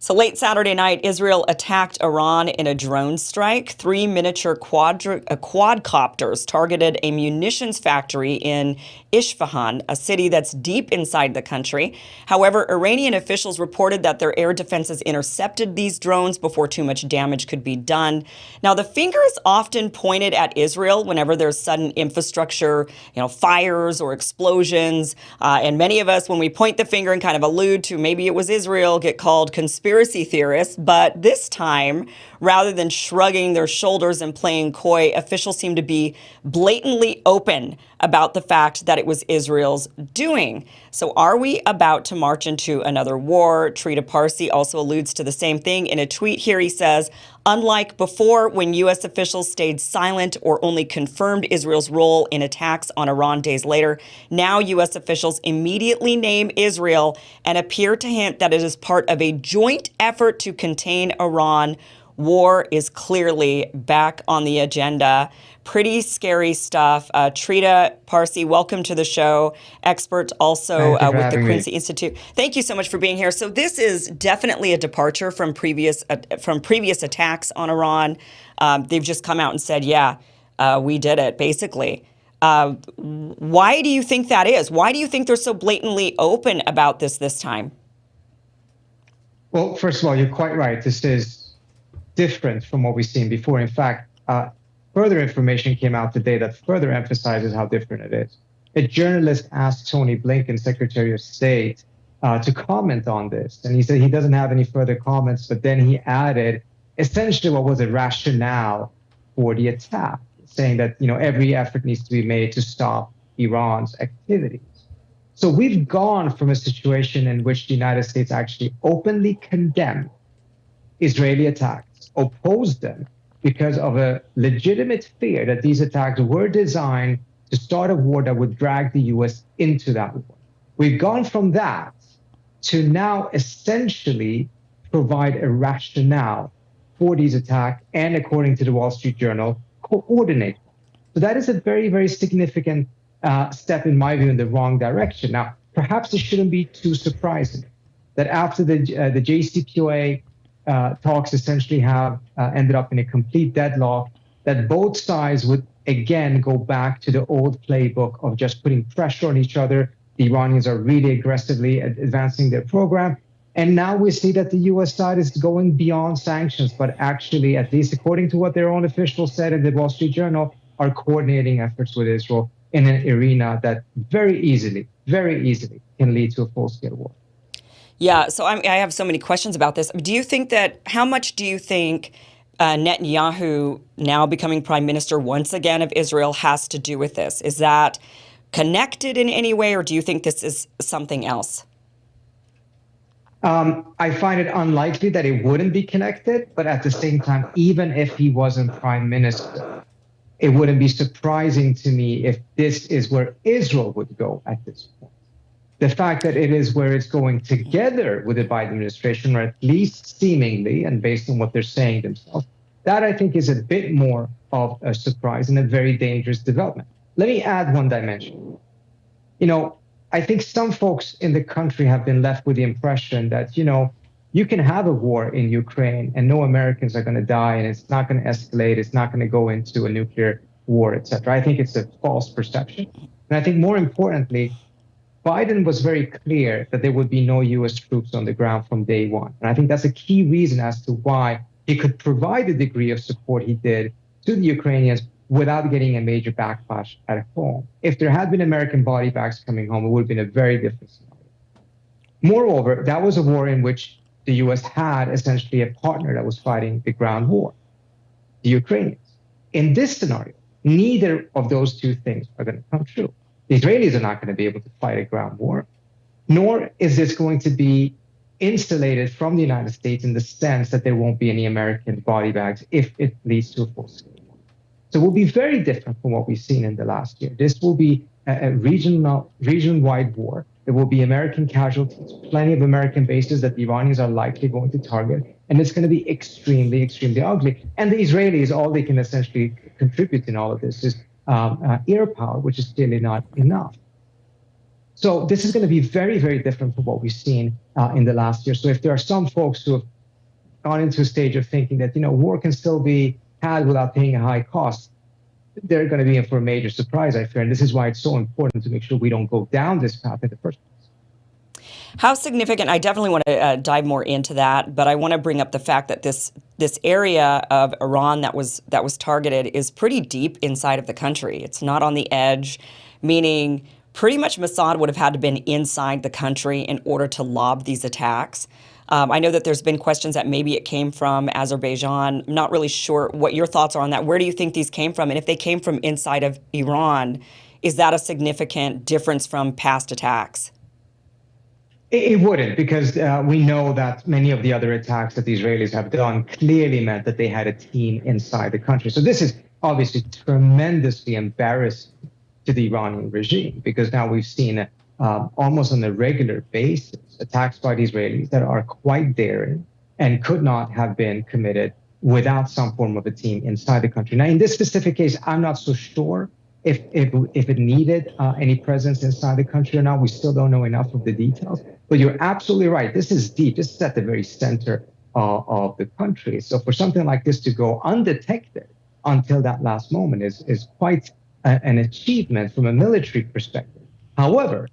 So late Saturday night, Israel attacked Iran in a drone strike. Three miniature quadcopters targeted a munitions factory in Esfahan, a city that's deep inside the country. However, Iranian officials reported that their air defenses intercepted these drones before too much damage could be done. Now, the finger is often pointed at Israel whenever there's sudden infrastructure, fires or explosions. And many of us, when we point the finger and kind of allude to maybe it was Israel, get called conspiracy theorists. But this time, rather than shrugging their shoulders and playing coy, officials seem to be blatantly open about the fact that it was Israel's doing. So are we about to march into another war? Trita Parsi also alludes to the same thing. In a tweet here, he says, unlike before when U.S. officials stayed silent or only confirmed Israel's role in attacks on Iran days later, now U.S. officials immediately name Israel and appear to hint that it is part of a joint effort to contain Iran. War is clearly back on the agenda. Pretty scary stuff. Trita Parsi, welcome to the show. Expert also with the Quincy Institute. Thank you so much for being here. So this is definitely a departure from previous attacks on Iran. They've just come out and said, yeah, we did it, basically. Why do you think that is? Why do you think they're so blatantly open about this time? Well, first of all, you're quite right. This is different from what we've seen before. In fact, further information came out today that further emphasizes how different it is. A journalist asked Tony Blinken, Secretary of State, to comment on this. And he said he doesn't have any further comments, but then he added essentially what was a rationale for the attack, saying that every effort needs to be made to stop Iran's activities. So we've gone from a situation in which the United States actually openly condemned Israeli attacks, opposed them because of a legitimate fear that these attacks were designed to start a war that would drag the U.S. into that war. We've gone from that to now essentially provide a rationale for these attacks and, according to the Wall Street Journal, coordinate. So that is a very, very significant step, in my view, in the wrong direction. Now, perhaps it shouldn't be too surprising that after the JCPOA talks essentially have ended up in a complete deadlock, that both sides would again go back to the old playbook of just putting pressure on each other. The Iranians are really aggressively advancing their program. And now we see that the U.S. side is going beyond sanctions, but actually, at least according to what their own officials said in the Wall Street Journal, are coordinating efforts with Israel in an arena that very easily can lead to a full-scale war. Yeah, so I have so many questions about this. How much do you think Netanyahu now becoming prime minister once again of Israel has to do with this? Is that connected in any way, or do you think this is something else? I find it unlikely that it wouldn't be connected, but at the same time, even if he wasn't prime minister, it wouldn't be surprising to me if this is where Israel would go at this point. The fact that it is where it's going together with the Biden administration, or at least seemingly, and based on what they're saying themselves, that I think is a bit more of a surprise and a very dangerous development. Let me add one dimension. I think some folks in the country have been left with the impression that, you can have a war in Ukraine and no Americans are going to die and it's not going to escalate, it's not going to go into a nuclear war, et cetera. I think it's a false perception. And I think more importantly, Biden was very clear that there would be no U.S. troops on the ground from day one. And I think that's a key reason as to why he could provide the degree of support he did to the Ukrainians without getting a major backlash at home. If there had been American body bags coming home, it would have been a very different scenario. Moreover, that was a war in which the U.S. had essentially a partner that was fighting the ground war, the Ukrainians. In this scenario, neither of those two things are going to come true. The Israelis are not going to be able to fight a ground war, nor is this going to be insulated from the United States in the sense that there won't be any American body bags if it leads to a full-scale war. So it will be very different from what we've seen in the last year. This will be a region-wide war. There will be American casualties, plenty of American bases that the Iranians are likely going to target, and it's going to be extremely, extremely ugly. And the Israelis, all they can essentially contribute in all of this is air power, which is clearly not enough. So this is going to be very, very different from what we've seen in the last year. So if there are some folks who have gone into a stage of thinking that, war can still be had without paying a high cost, they're going to be in for a major surprise, I fear. And this is why it's so important to make sure we don't go down this path in the first place. How significant? I definitely want to dive more into that, but I want to bring up the fact that this area of Iran that was targeted is pretty deep inside of the country. It's not on the edge, meaning pretty much Mossad would have had to been inside the country in order to lob these attacks. I know that there's been questions that maybe it came from Azerbaijan. I'm not really sure what your thoughts are on that. Where do you think these came from? And if they came from inside of Iran, is that a significant difference from past attacks? It wouldn't, because we know that many of the other attacks that the Israelis have done clearly meant that they had a team inside the country. So this is obviously tremendously embarrassing to the Iranian regime, because now we've seen almost on a regular basis attacks by the Israelis that are quite daring and could not have been committed without some form of a team inside the country. Now, in this specific case, I'm not so sure if it needed any presence inside the country or not. We still don't know enough of the details. But you're absolutely right. This is deep. This is at the very center of the country. So for something like this to go undetected until that last moment is quite an achievement from a military perspective. However,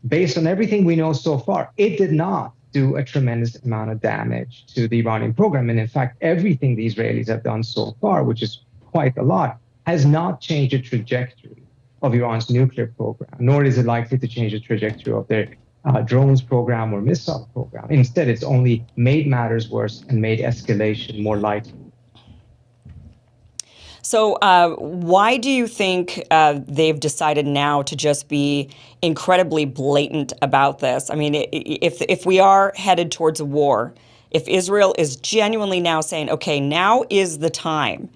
based on everything we know so far, it did not do a tremendous amount of damage to the Iranian program. And in fact, everything the Israelis have done so far, which is quite a lot, has not changed the trajectory of Iran's nuclear program, nor is it likely to change the trajectory of their drones program or missile program. Instead, it's only made matters worse and made escalation more likely. So why do you think they've decided now to just be incredibly blatant about this? I mean, if we are headed towards a war, if Israel is genuinely now saying, okay, now is the time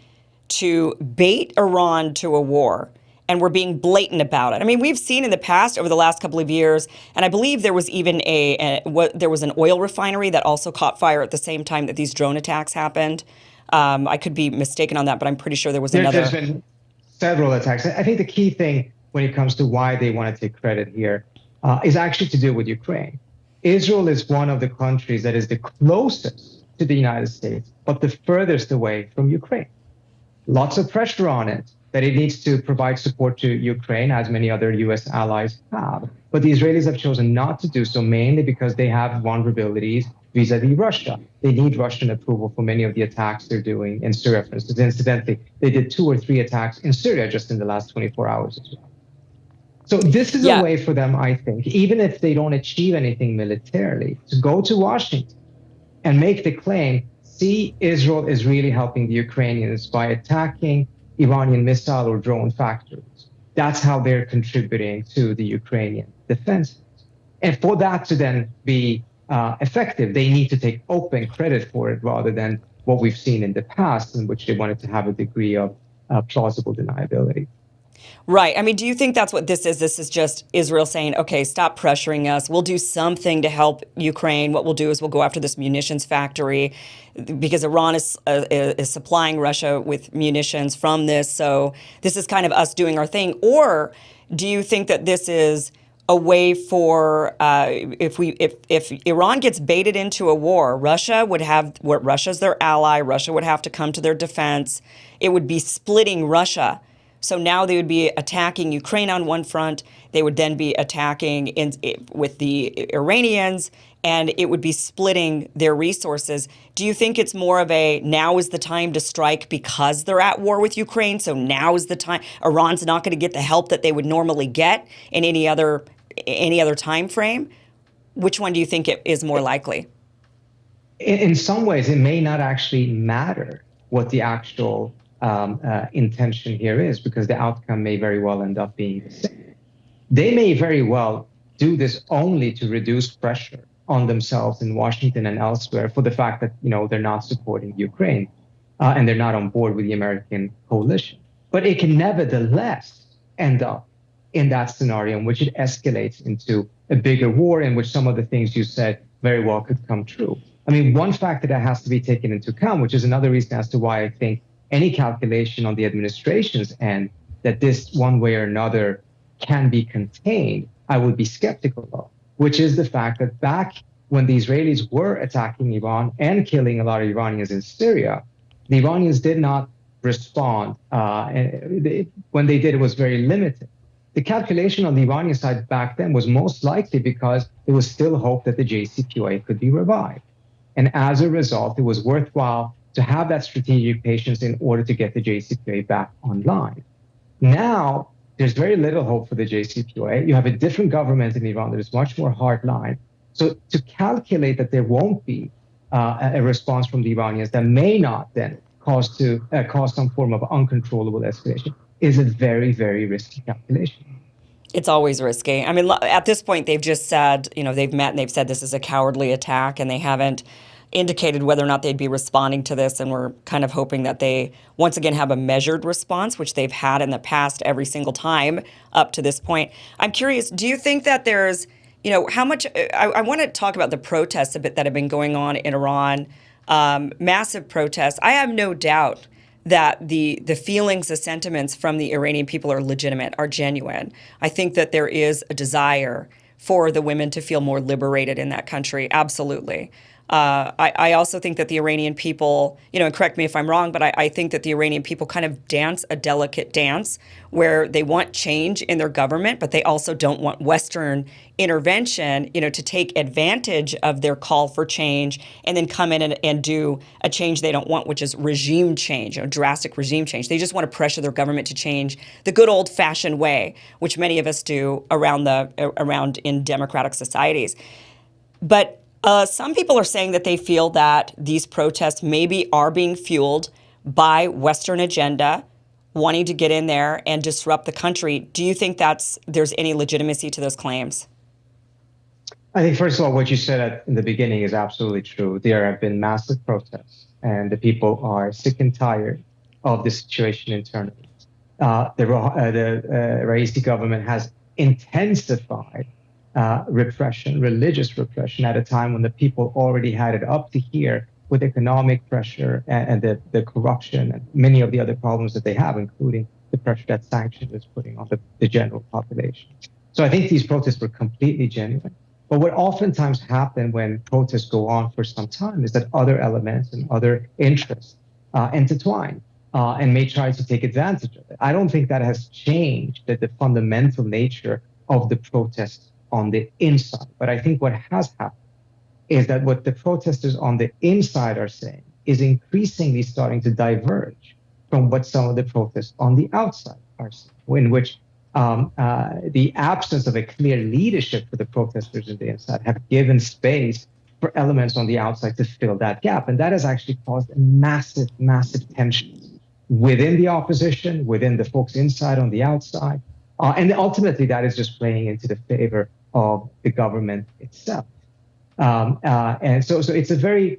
to bait Iran to a war, and we're being blatant about it. I mean, we've seen in the past over the last couple of years, and I believe there was even there was an oil refinery that also caught fire at the same time that these drone attacks happened. I could be mistaken on that, but I'm pretty sure there was another. There's been several attacks. I think the key thing when it comes to why they want to take credit here is actually to do with Ukraine. Israel is one of the countries that is the closest to the United States, but the furthest away from Ukraine. Lots of pressure on it that it needs to provide support to Ukraine, as many other U.S. allies have. But the Israelis have chosen not to do so, mainly because they have vulnerabilities vis-a-vis Russia. They need Russian approval for many of the attacks they're doing in Syria, for instance. Incidentally, they did 2 or 3 attacks in Syria just in the last 24 hours as well. So this is a way for them, I think, even if they don't achieve anything militarily, to go to Washington and make the claim, see, Israel is really helping the Ukrainians by attacking Iranian missile or drone factories. That's how they're contributing to the Ukrainian defense. And for that to then be effective, they need to take open credit for it rather than what we've seen in the past, in which they wanted to have a degree of plausible deniability. Right. I mean, do you think that's what this is? This is just Israel saying, okay, stop pressuring us. We'll do something to help Ukraine. What we'll do is we'll go after this munitions factory because Iran is supplying Russia with munitions from this. So this is kind of us doing our thing. Or do you think that this is a way for if Iran gets baited into a war, Russia's their ally. Russia would have to come to their defense. It would be splitting Russia. So now they would be attacking Ukraine on one front. They would then be attacking with the Iranians, and it would be splitting their resources. Do you think it's more of a now is the time to strike because they're at war with Ukraine? So now is the time. Iran's not going to get the help that they would normally get in any other time frame. Which one do you think it is more likely? In some ways, it may not actually matter what the actual intention here is, because the outcome may very well end up being the same. They may very well do this only to reduce pressure on themselves in Washington and elsewhere for the fact that they're not supporting Ukraine and they're not on board with the American coalition. But it can nevertheless end up in that scenario in which it escalates into a bigger war, in which some of the things you said very well could come true. I mean, one factor that has to be taken into account, which is another reason as to why I think any calculation on the administration's end that this one way or another can be contained, I would be skeptical of, which is the fact that back when the Israelis were attacking Iran and killing a lot of Iranians in Syria, the Iranians did not respond. When they did, it was very limited. The calculation on the Iranian side back then was most likely because there was still hope that the JCPOA could be revived. And as a result, it was worthwhile to have that strategic patience in order to get the JCPOA back online. Now, there's very little hope for the JCPOA. You have a different government in Iran that is much more hardline. So to calculate that there won't be a response from the Iranians that may not then cause some form of uncontrollable escalation is a very, very risky calculation. It's always risky. I mean, at this point, they've just said, they've met and they've said this is a cowardly attack, and they haven't indicated whether or not they'd be responding to this. And we're kind of hoping that they once again have a measured response, which they've had in the past every single time up to this point. I'm curious, do you think that there's, how much, I want to talk about the protests a bit that have been going on in Iran, massive protests. I have no doubt that the feelings, the sentiments from the Iranian people are legitimate, are genuine. I think that there is a desire for the women to feel more liberated in that country. Absolutely. I also think that the Iranian people, and correct me if I'm wrong, but I think that the Iranian people kind of dance a delicate dance where they want change in their government, but they also don't want Western intervention, to take advantage of their call for change and then come in and do a change they don't want, which is regime change, drastic regime change. They just want to pressure their government to change the good old-fashioned way, which many of us do around in democratic societies. But some people are saying that they feel that these protests maybe are being fueled by Western agenda, wanting to get in there and disrupt the country. Do you think there's any legitimacy to those claims? I think, first of all, what you said in the beginning is absolutely true. There have been massive protests, and the people are sick and tired of the situation internally. The Raisi government has intensified repression, religious repression, at a time when the people already had it up to here with economic pressure and the corruption and many of the other problems that they have, including the pressure that sanctions is putting on the general population. So I think these protests were completely genuine. But what oftentimes happens when protests go on for some time is that other elements and other interests intertwine and may try to take advantage of it. I don't think that has changed the fundamental nature of the protests on the inside. But I think what has happened is that what the protesters on the inside are saying is increasingly starting to diverge from what some of the protests on the outside are saying, in which the absence of a clear leadership for the protesters on the inside have given space for elements on the outside to fill that gap. And that has actually caused a massive, massive tension within the opposition, within the folks inside on the outside. And ultimately, that is just playing into the favor of the government itself. And so it's a very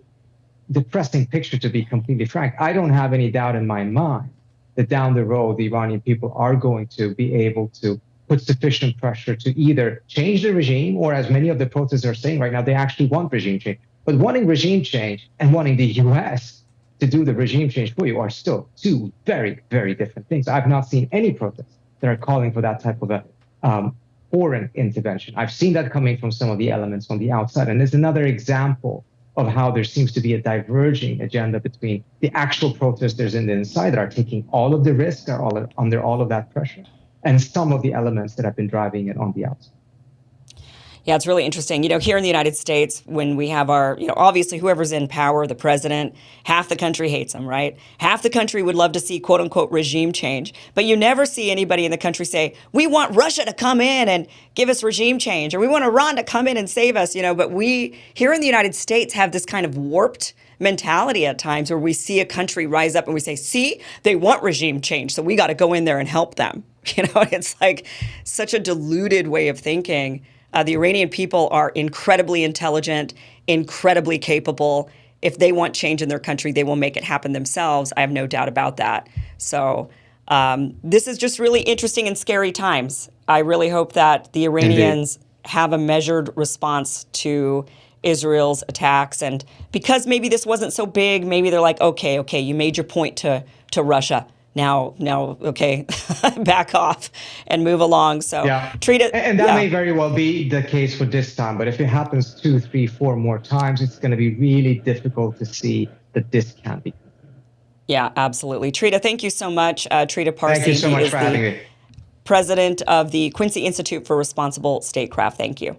depressing picture, to be completely frank. I don't have any doubt in my mind that down the road, the Iranian people are going to be able to put sufficient pressure to either change the regime, or, as many of the protesters are saying right now, they actually want regime change. But wanting regime change and wanting the U.S. to do the regime change for you are still two very, very different things. I've not seen any protests that are calling for that type of a foreign intervention. I've seen that coming from some of the elements on the outside. And there's another example of how there seems to be a diverging agenda between the actual protesters in the inside that are taking all of the risks, are under all of that pressure, and some of the elements that have been driving it on the outside. Yeah, it's really interesting. Here in the United States, when we have our, obviously whoever's in power, the president, half the country hates him, right? Half the country would love to see, quote unquote, regime change. But you never see anybody in the country say, we want Russia to come in and give us regime change, or we want Iran to come in and save us, But we here in the United States have this kind of warped mentality at times where we see a country rise up and we say, see, they want regime change, so we got to go in there and help them. It's like such a diluted way of thinking. The Iranian people are incredibly intelligent, incredibly capable. If they want change in their country, they will make it happen themselves. I have no doubt about that. So this is just really interesting and scary times. I really hope that the Iranians have a measured response to Israel's attacks. And because maybe this wasn't so big, maybe they're like, okay, you made your point to Russia. now, okay, back off and move along. So treat it. And that may very well be the case for this time. But if it happens 2, 3, 4 more times, it's going to be really difficult to see that this can be. Yeah, absolutely. Trita, thank you so much. Trita Parsi. Thank you so much for having me. President of the Quincy Institute for Responsible Statecraft. Thank you.